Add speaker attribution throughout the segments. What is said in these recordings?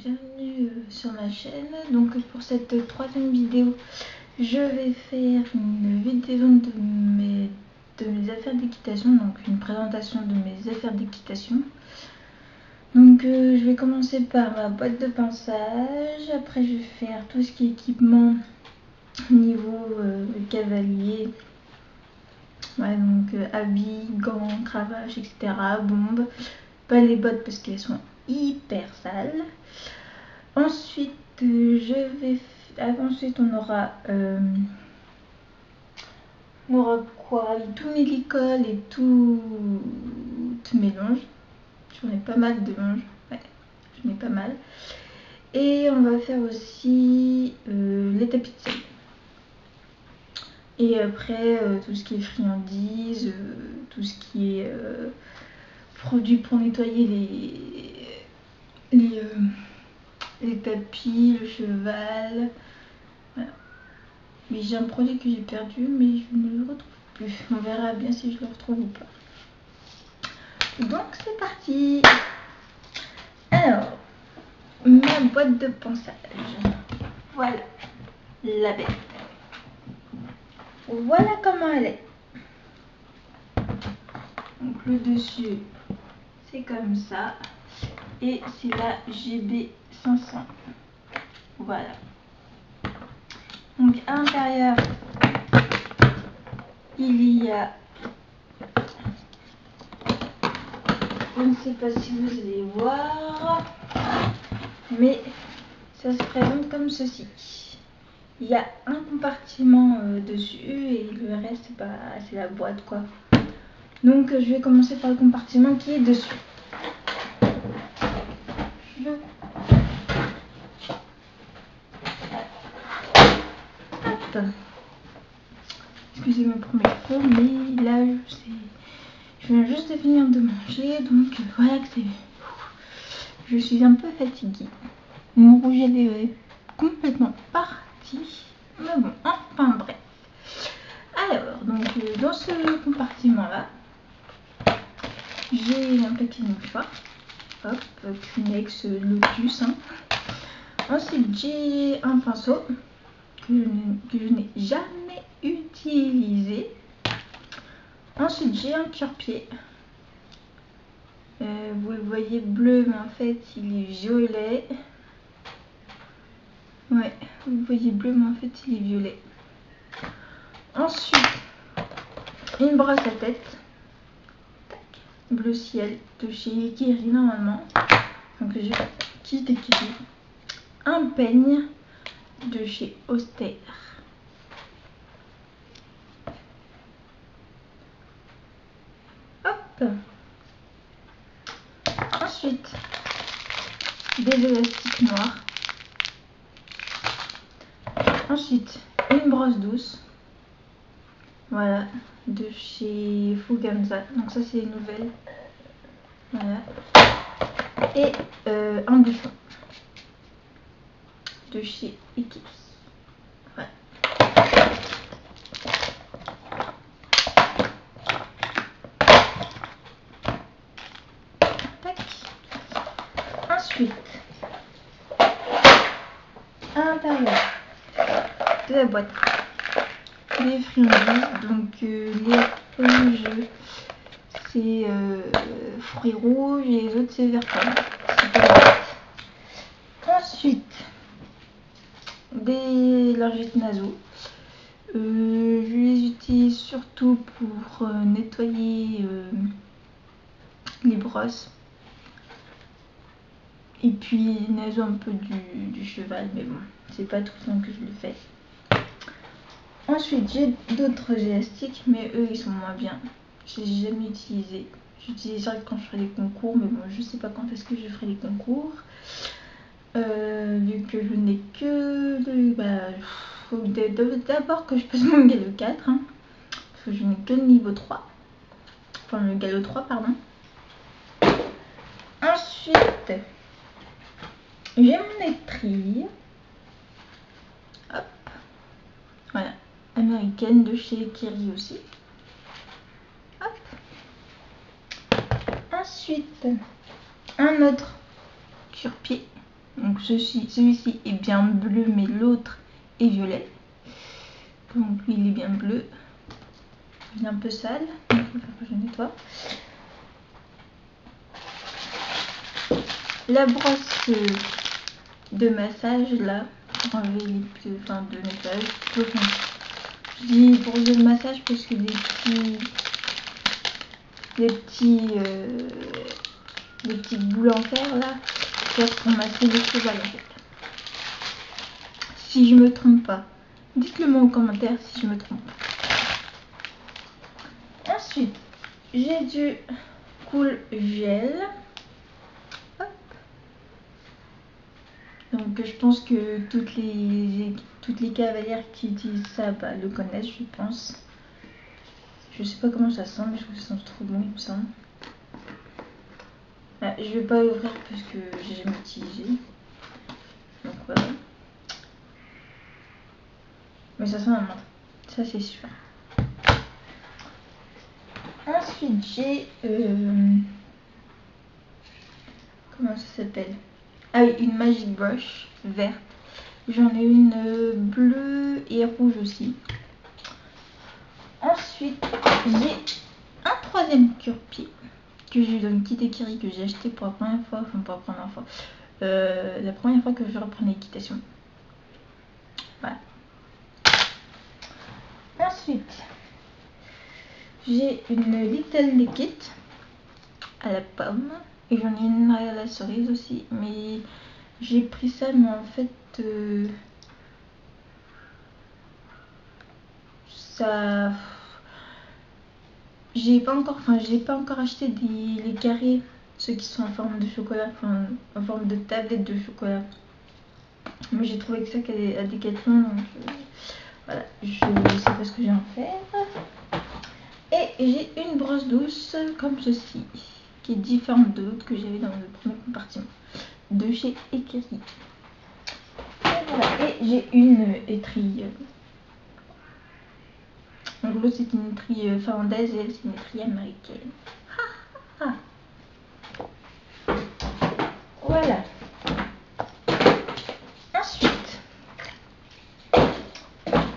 Speaker 1: bienvenue sur ma chaîne. Donc pour cette troisième vidéo, je vais faire une vidéo de mes affaires d'équitation, donc une présentation de mes affaires d'équitation. Donc je vais commencer par ma boîte de pinçage, après je vais faire tout ce qui est équipement niveau cavalier. Ouais, donc habits, gants, cravache, etc. Bombes, pas les bottes parce qu'elles sont hyper sales. Ensuite ensuite on aura quoi, tous mes licoles et toutes mes longes. J'en ai pas mal de longes, ouais, j'en ai pas mal. Et on va faire aussi les tapis de selle. Et après tout ce qui est friandises, tout ce qui est produits pour nettoyer les tapis, le cheval. Voilà. Mais j'ai un produit que j'ai perdu, mais je ne le retrouve plus. On verra bien si je le retrouve ou pas. Donc c'est parti. Alors, ma boîte de ponçage. Voilà, la bête. Voilà comment elle est. Donc le dessus, c'est comme ça. Et c'est la GB500. Voilà. Donc à l'intérieur, il y a, je ne sais pas si vous allez voir, mais ça se présente comme ceci. Il y a un compartiment dessus et le reste c'est la boîte quoi. Donc je vais commencer par le compartiment qui est dessus. Hop. Excusez-moi pour mes micro, mais là je viens juste de finir de manger, donc voilà que je suis un peu fatiguée. Mon rouge à lèvres est complètement parti, mais bon, enfin bref. Alors, donc dans ce compartiment là, j'ai un paquet de mouchoirs, hop, Kleenex, Lotus, hein. Ensuite j'ai un pinceau que je n'ai jamais utilisé. Ensuite j'ai un cure-pied, vous le voyez bleu mais en fait il est violet. Ouais, vous voyez bleu mais en fait il est violet. Ensuite une brosse à tête bleu ciel de chez Kiri normalement, donc j'ai qui est Kiri. Un peigne de chez Austère. Hop. Ensuite des élastiques noirs. Ensuite une brosse douce, voilà, de chez Fuganza, donc ça c'est une nouvelle, voilà. Et un bouchon de chez Ikea, voilà. Tac. Ensuite à l'intérieur de la boîte les friandises, donc les rouges c'est fruits rouges et les autres c'est vert pomme. Ensuite des lingettes nasaux, je les utilise surtout pour nettoyer les brosses et puis les naseaux un peu du cheval, mais bon c'est pas tout le temps que je le fais. Ensuite j'ai d'autres élastiques mais eux ils sont moins bien, je les ai jamais utilisés. J'utiliserai quand je ferai les concours, mais bon je sais pas quand est-ce que je ferai les concours, vu que je n'ai que faut d'abord que je passe mon galop 4, hein, parce que je n'ai que le niveau 3, enfin le galop 3 pardon. Ensuite j'ai mon étrier, hop, voilà, américaine de chez Kiri aussi, hop. Ensuite un autre cure-pied Donc celui-ci est bien bleu, mais l'autre est violet. Donc lui il est bien bleu. Il est un peu sale, donc il va falloir que je nettoie. La brosse de massage là, pour enlever les de nettoyage. Je dis brosse de massage parce que des petites boules en fer là, servent pour masser les cheval en fait. Si je me trompe pas, dites-le moi en commentaire si je me trompe. Ensuite, j'ai du Cool Gel. Hop. Donc je pense que toutes les cavalières qui utilisent ça le connaissent, je pense. Je sais pas comment ça sent, mais je trouve que ça sent trop bon, il me semble. Ah, je vais pas l'ouvrir parce que j'ai jamais utilisé. Donc voilà. Mais ça sent la menthe, ça c'est sûr. Ensuite j'ai comment ça s'appelle? Ah oui, une Magic Brush verte. J'en ai une bleue et rouge aussi. Ensuite j'ai un troisième cure-pied que j'ai eu dans une petite écurie que j'ai acheté pour la première fois, enfin pour la première fois, la première fois que je reprends l'équitation. Voilà. Ensuite, j'ai une Little Liquid à la pomme et j'en ai une à la cerise aussi, mais j'ai pris ça, mais en fait ça, j'ai pas encore acheté les carrés, ceux qui sont en forme de chocolat, enfin en forme de tablette de chocolat. Mais j'ai trouvé que ça à Decathlon, donc voilà, je sais pas ce que j'ai à en faire. Et j'ai une brosse douce comme ceci, qui est différente de l'autre que j'avais dans le premier compartiment, de chez Ekeri. Et voilà, et j'ai une étrille. Donc l'autre c'est une étrille finlandaise et elle c'est une étrille américaine. Voilà. Ensuite,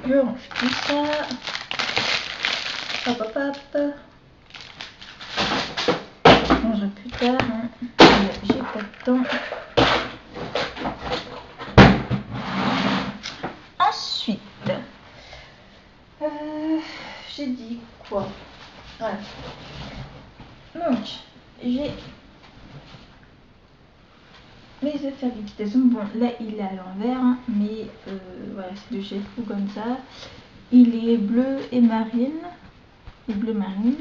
Speaker 1: je range tout ça. Hop hop hop. Je rangerai plus tard. Hein. J'ai pas de temps. Ensuite, j'ai dit quoi? Voilà. Donc, j'ai mes affaires d'équitation. Bon, là il est à l'envers, hein, mais voilà, c'est de chez Fou comme ça. Il est bleu et marine, et bleu marine,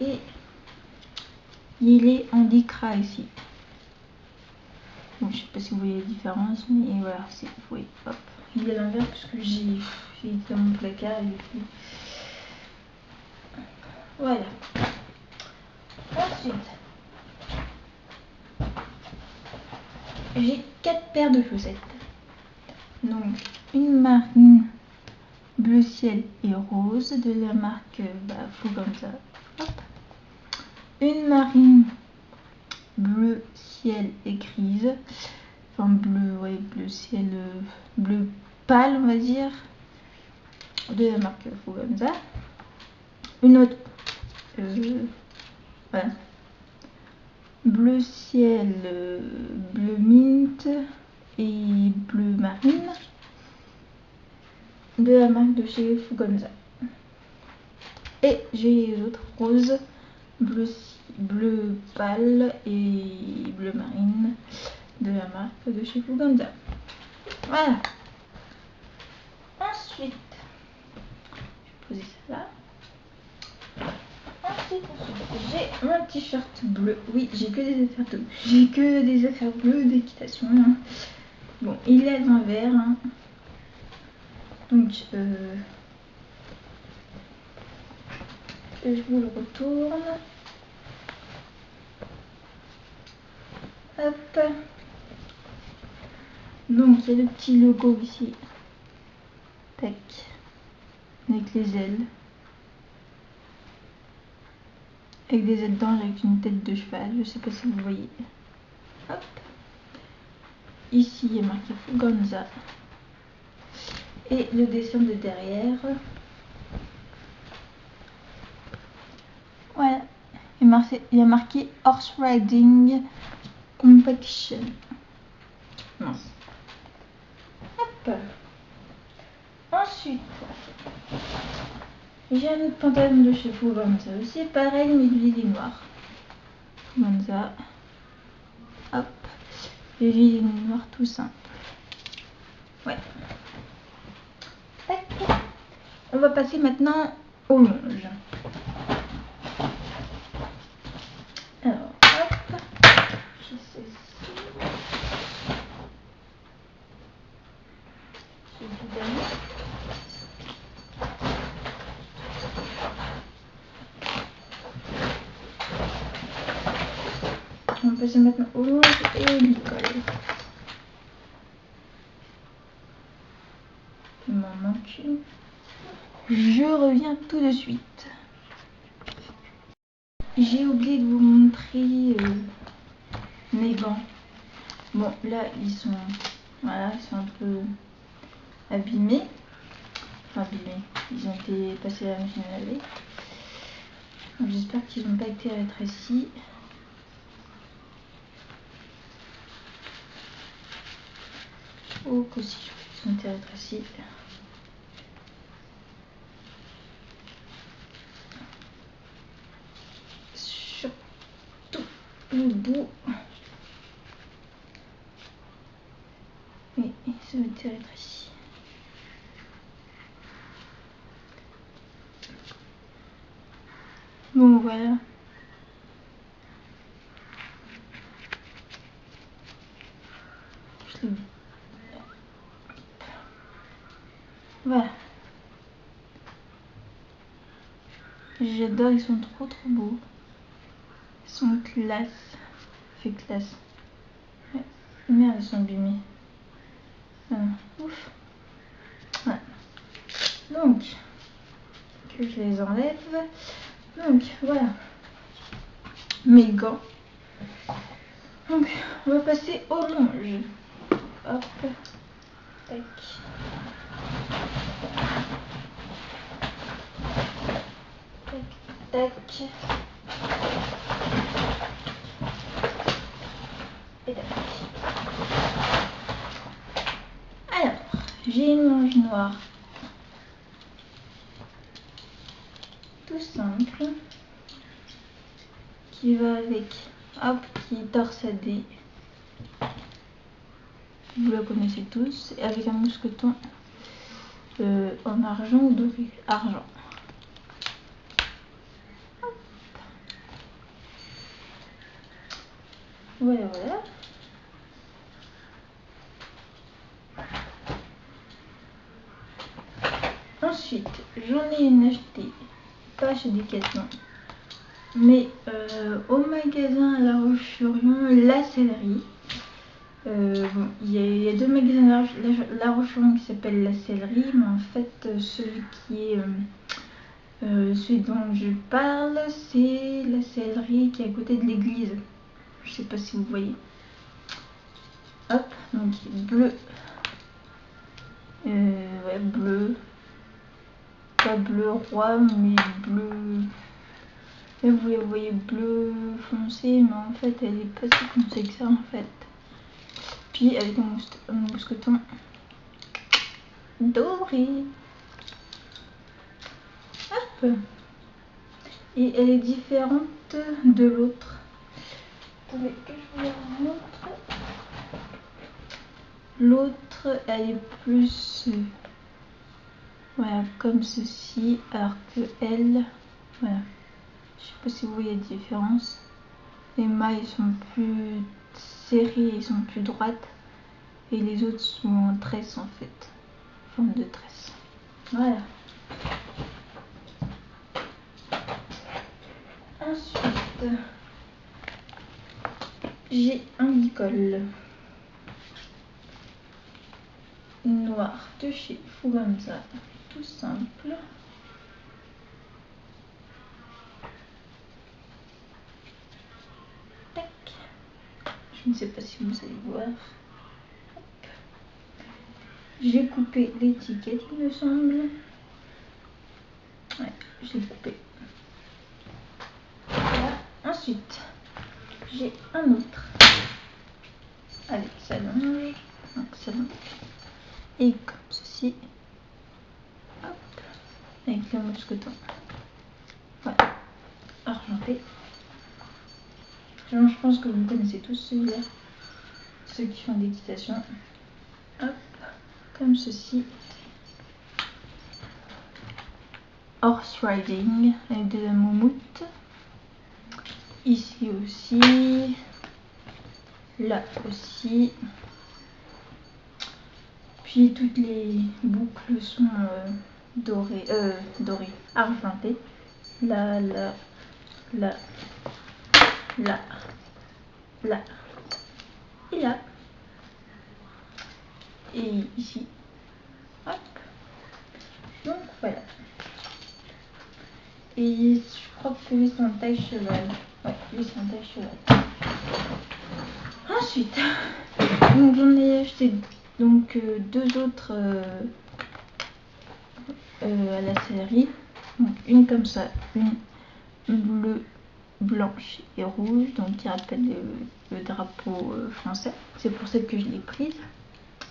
Speaker 1: et il est en lycra ici. Bon, je sais pas si vous voyez la différence, mais voilà, c'est oui, hop. Il est à l'envers parce que j'ai dans mon placard et puis voilà. Ensuite, j'ai 4 paires de chaussettes. Donc, une marine bleu ciel et rose de la marque Fuganza. Hop. Une marine bleu ciel et grise. Enfin bleu, ouais, bleu ciel, bleu pâle on va dire. De la marque Fuganza. Une autre, voilà. Bleu ciel, bleu mint et bleu marine de la marque de chez Fuganza. Et j'ai les autres roses, bleu pâle et bleu marine de la marque de chez Fuganza. Voilà. Ensuite, je vais poser ça là. Ensuite, j'ai mon t-shirt bleu. Oui, j'ai que des affaires bleues. J'ai que des affaires bleues d'équitation. Hein. Bon, il est à l'envers. Hein. Donc, je vous le retourne. Hop. Donc, il y a le petit logo ici. Tac. Avec les ailes. Avec des ailes d'ange avec une tête de cheval. Je sais pas si vous voyez. Hop. ici il y a marqué Fuganza. Et le dessin de derrière. Voilà. Il y a marqué Horse Riding Competition. Mince. Hop. Ensuite, j'ai un autre pantalon de chez Fuganza aussi, pareil, mais lui il est noir. Fuganza. Hop. Et lui il est noir tout simple. Ouais. Tac. On va passer maintenant aux longes. Alors, hop. J'ai celle-ci. J'ai du dernier. On va passer maintenant aux longes et au licol. Il m'en manque une. Je reviens tout de suite. J'ai oublié de vous montrer mes gants. Bon, là, ils sont un peu abîmés. Enfin, abîmés. Ils ont été passés à la machine à laver. Donc, j'espère qu'ils n'ont pas été rétrécis. Oh, qu'aussi, ils ont été rétrécis. Surtout le bout. Oui, ils ont été rétrécis. Bon, voilà. Voilà. J'adore, ils sont trop beaux. Ils sont classe. Fait classe. Ouais. Merde, ils sont abîmés. Ouf. Voilà. Donc, que je les enlève. Donc, voilà. Mes gants. Donc, on va passer aux longes. Hop. Tac. Tac, tac. Et tac. Alors, j'ai une longe noire. Tout simple. Qui va avec, hop, qui est torsadée. Vous la connaissez tous. Avec un mousqueton en argent ou doré. Argent. Hop. Voilà, voilà. Ensuite, j'en ai une achetée, pas chez Decathlon, mais au magasin à La Roche-sur-Yon, la Sellerie. Bon, il y a deux magasins La Roche-sur-Yon qui s'appellent la Sellerie, mais en fait, celui dont je parle, c'est la Sellerie qui est à côté de l'église. Je sais pas si vous voyez. Hop, donc bleu. Ouais, bleu. Pas bleu roi, mais bleu. Là, vous voyez bleu foncé, mais en fait, elle est pas si foncée que ça, en fait. Puis, avec un mousqueton doré. Hop. Et elle est différente de l'autre. Attendez, que je vous la montre. L'autre, elle est plus... voilà, comme ceci, alors que elle... voilà. Je sais pas si vous voyez la différence. Les mailles sont plus serrées, ils sont plus droites. Et les autres sont en tresse en fait. Forme de tresse. Voilà. Ensuite, j'ai un licol noir de chez Fuganza. Tout simple. Tac. Je ne sais pas si vous allez voir. J'ai coupé l'étiquette, il me semble. Ouais, j'ai coupé. Voilà. Ensuite, j'ai un autre avec sa longe. Donc ça longe. Et comme ceci. Hop. Avec le mousqueton. Voilà. Argenté. Je pense que vous connaissez tous celui-là. Ceux qui font d'équitation. Hop. Comme ceci. Horse riding avec de la moumoute. Ici aussi. Là aussi. Puis toutes les boucles sont dorées, argentées. Là, là, là, là, là et là. Et ici. Hop. Donc voilà. Et je crois que lui c'est en taille cheval. Ouais, lui c'est en taille cheval. Ensuite, donc j'en ai acheté donc deux autres à la sellerie. Donc une comme ça, une bleue, blanche et rouge, donc qui rappelle le drapeau français. C'est pour celle que je l'ai prise.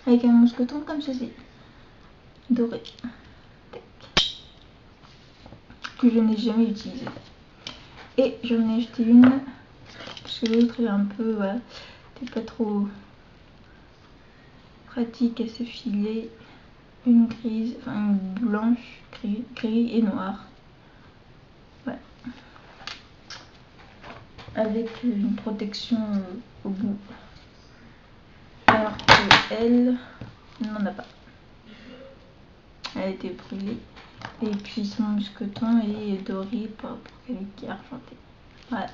Speaker 1: Avec un mousqueton comme ceci, doré. Que je n'ai jamais utilisé. Et j'en ai acheté une parce que l'autre est un peu, voilà, c'était pas trop pratique à s'effiler. Une grise, enfin une blanche, gris et noire. Voilà. Avec une protection au bout. Alors que elle n'en a pas. Elle a été brûlée. Et puis son mousqueton est doré pour qu'elle est argentée. Voilà.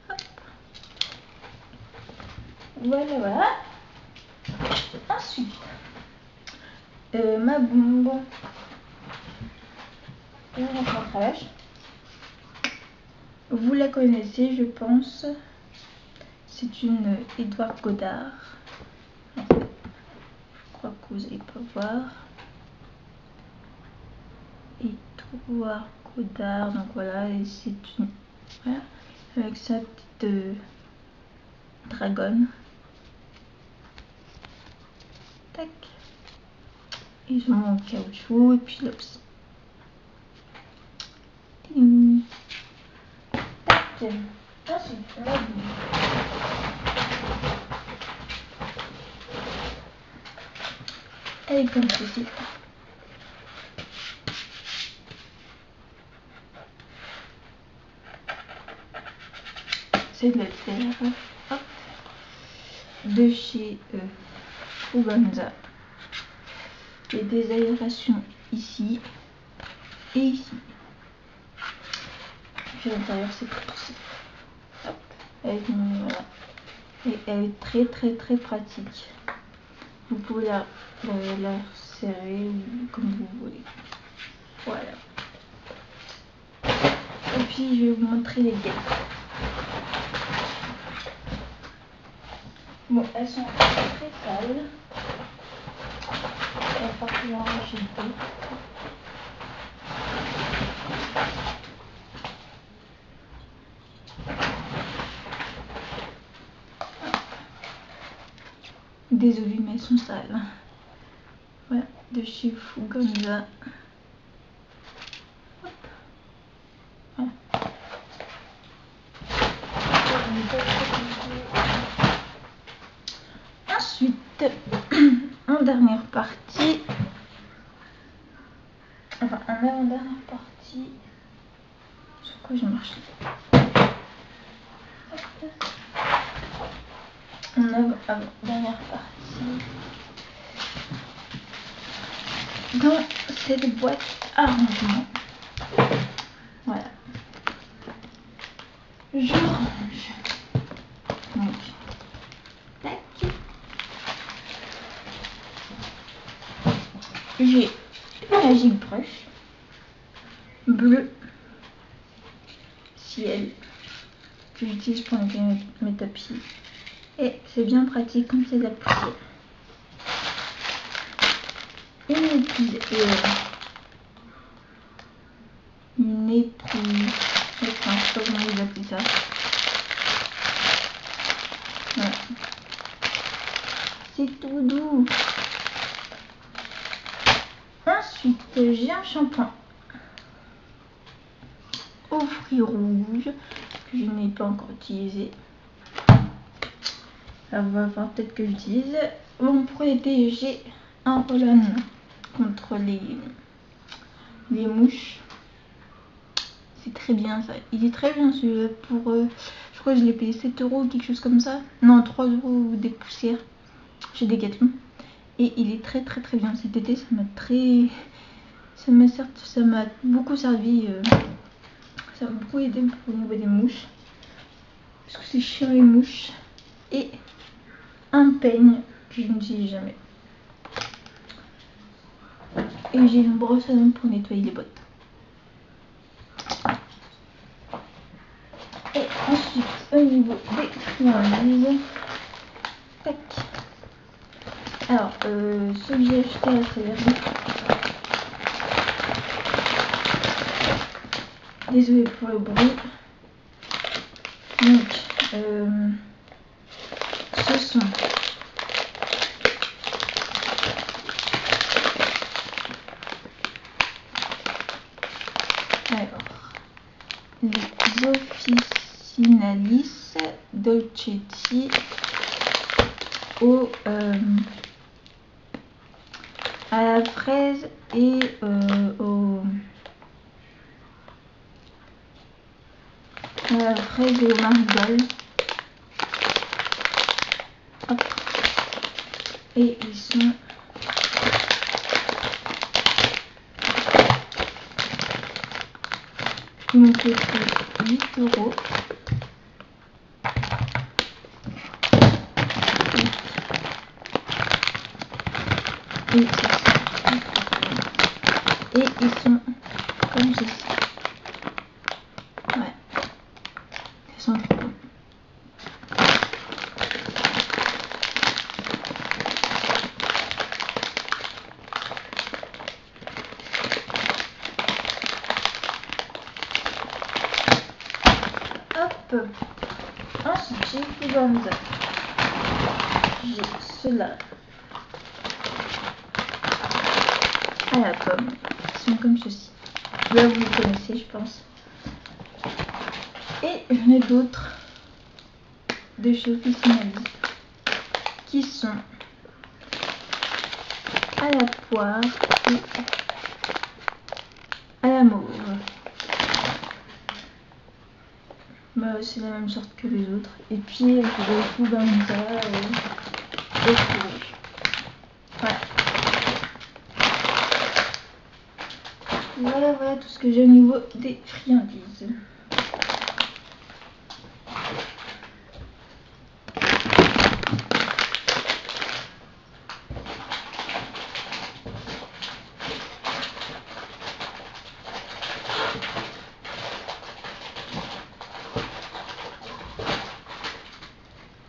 Speaker 1: Hop. Voilà, voilà. Ensuite, ma bombe de rattrapage. Vous la connaissez, je pense. C'est une Edouard Godard. En fait, je crois que vous n'allez pas voir. Edouard Godard, donc voilà, et c'est une. Voilà, avec sa petite dragonne. Tac. Ils ont en caoutchouc et puis là aussi. Tac. Ensuite, la boule. Elle est comme ceci. C'est de la terre. Hop. De chez Fuganza. Il y a des aérations ici et ici. Puis à l'intérieur c'est tout ça. Hop. Avec une, voilà. Et elle est très très très pratique. Vous pouvez la serrer comme vous voulez. Voilà. Et puis je vais vous montrer les guêtres. Bon, elles sont très sales. Il va falloir arracher le peu. Désolée, mais elles sont sales. Voilà, de chez Fuganza. Voilà. Ensuite, en dernière partie, enfin en avant-dernière partie, sur quoi je marche en avant-dernière partie, dans cette boîte à rangement. Voilà. Je range. Donc, tac. J'ai une Magic Brush bleu ciel que j'utilise pour nettoyer mes tapis. Et c'est bien pratique quand c'est de la poussière. une éponge, je sais pas comment vous appelez ça. Voilà. C'est tout doux. Ensuite, j'ai un shampoing aux fruits rouges que je n'ai pas encore utilisé. Alors, on va voir peut-être que j'utilise. Bon, pour l'été, j'ai un roll-on contre les mouches. C'est très bien ça. Il est très bien celui-là pour... je crois que je l'ai payé 7 € quelque chose comme ça. Non, 3 € des poussières chez Decathlon. Et il est très bien. Cet été, ça m'a beaucoup servi. Ça m'a beaucoup aidé au niveau des mouches. Parce que c'est chiant les mouches. Et un peigne que je n'utilise jamais. Et j'ai une brosse à dents pour nettoyer les bottes. Et ensuite, au niveau des friandises, tac. Alors, ce que j'ai acheté à Sévère. Désolée pour le bruit. Donc, ce sont les Officinalis Dolcetti à la fraise et au marigold. Hop. Et ils sont ils m'ont coûté 8 €. Et ils sont comme ceci. Ouais. Ils sont trop beaux. Hop. Ensuite, j'ai Fuganza. J'ai ceux-là à la pomme. Ils sont comme ceci. Là, vous les connaissez, je pense. Et j'en ai d'autres de chez Officinalis qui sont à la poire et à la mauve. Bah, c'est la même sorte que les autres. Et puis je vais Fuganza et rouge. Voilà. Voilà tout ce que j'ai au niveau des friandises.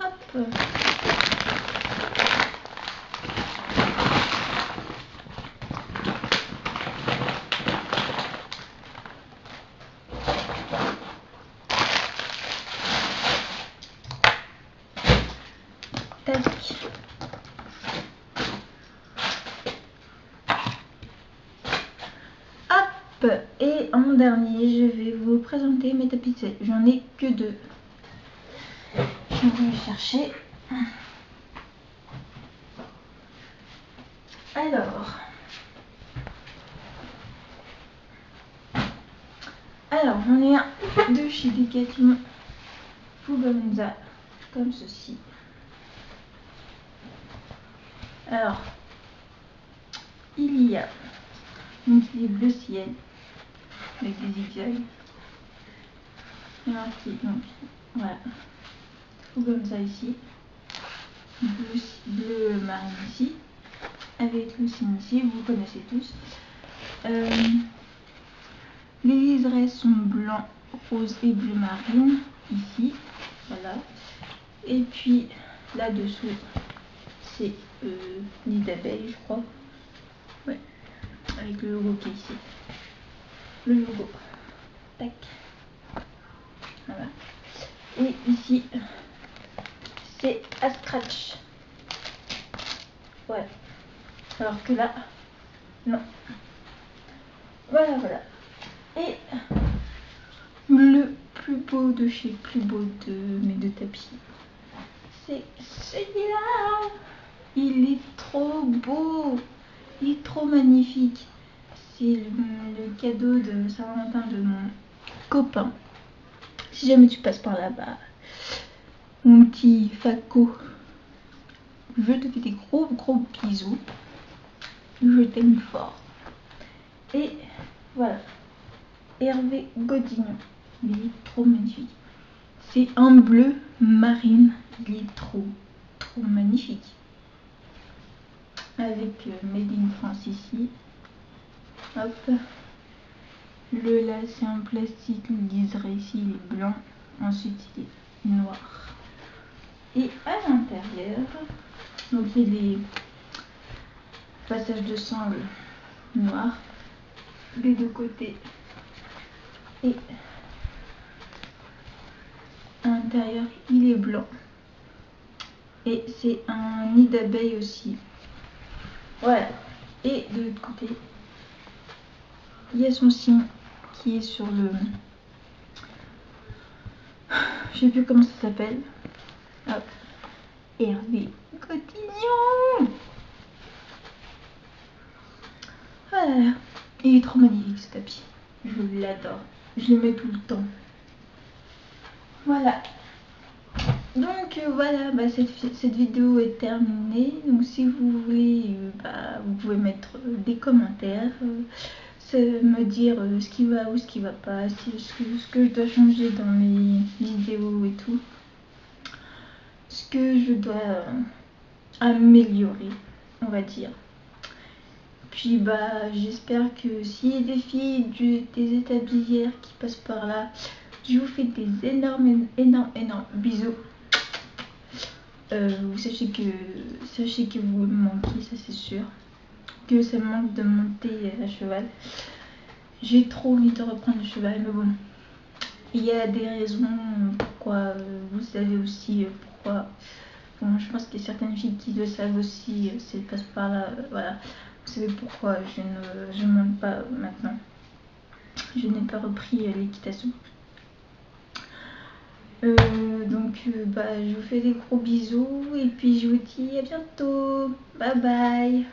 Speaker 1: Hop. Tac. Hop. Et en dernier, je vais vous présenter mes tapisseries. J'en ai que 2. Je vais les chercher. Alors j'en ai un de chez Decathlon Fuganza comme ceci. Alors il y a donc il est bleu ciel avec des zigzags. Il y a marqué donc voilà Fuganza ici, bleu marine ici, avec le signe ici, vous connaissez tous. Les liserés sont blanc, rose et bleu marine ici, voilà. Et puis là dessous c'est nid d'abeille, je crois. Ouais, avec le logo qui est ici. Le logo. Tac. Voilà. Et ici, c'est à scratch. Ouais. Alors que là, non. Voilà, voilà. Et le plus beau de chez plus beau de mes deux tapis, c'est celui-là. Il est trop beau. Il est trop magnifique. C'est le cadeau de Saint-Valentin de mon copain. Si jamais tu passes par là-bas, mon petit Faco, je te fais des gros bisous. Je t'aime fort. Et voilà. Hervé Godignon. Il est trop magnifique. C'est un bleu marine. Il est trop magnifique. Avec Made in France ici. Hop. Le lacet en plastique, le liseré ici, il est blanc. Ensuite, il est noir. Et à l'intérieur, donc il y a les passages de sangle noir des deux côtés. Et à l'intérieur, il est blanc. Et c'est un nid d'abeille aussi. Voilà. Et de l'autre côté, il y a son signe qui est sur le... Je sais plus comment ça s'appelle. Hop. Hervé Godignon. Voilà. Il est trop magnifique ce tapis. Je l'adore. Je le mets tout le temps. Voilà. Donc voilà, cette vidéo est terminée. Donc si vous voulez, vous pouvez mettre des commentaires, me dire ce qui va ou ce qui va pas, ce que je dois changer dans mes vidéos et tout, ce que je dois améliorer, on va dire. Puis j'espère que s'il y a des filles des établis qui passent par là, je vous fais des énormes bisous. Sachez que vous me manquez, ça c'est sûr. Que ça me manque de monter à cheval. J'ai trop envie de reprendre le cheval, mais bon. Il y a des raisons pourquoi, vous savez aussi pourquoi. Bon, je pense qu'il y a certaines filles qui le savent aussi, si elles passent par là, voilà. Vous savez pourquoi je ne monte pas maintenant. Je n'ai pas repris l'équitation. Donc je vous fais des gros bisous et puis je vous dis à bientôt. Bye bye.